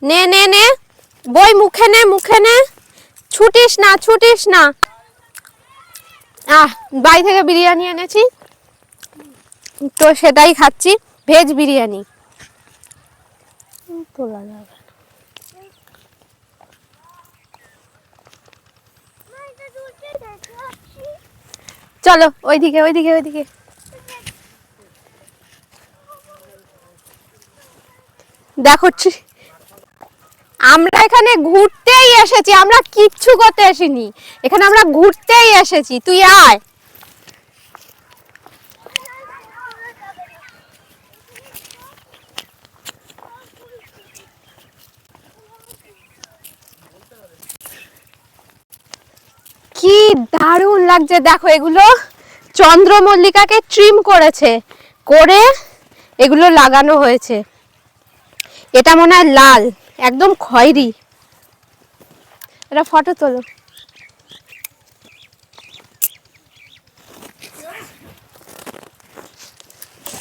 নে নে নে, বই মুখে নে, মুখে নে, ছুটিস না, ছুটিস না। বাড়ি থেকে বিরিয়ানি এনেছি তো সেটাই খাচ্ছি, ভেজ বিরিয়ানি। তোলা যাবে, চলো ওইদিকে ওইদিকে ওইদিকে। দেখো আমরা এখানে ঘুরতেই এসেছি, আমরা কিচ্ছু করতে আসিনি, এখানে আমরা ঘুরতেই এসেছি, তুই আয়। কি দারুণ লাগছে দেখো, এগুলো চন্দ্রমল্লিকাকে ট্রিম করেছে, করে এগুলো লাগানো হয়েছে। এটা মনে হয় লাল, একদম খয়েরি। এটা ফটো তোলো।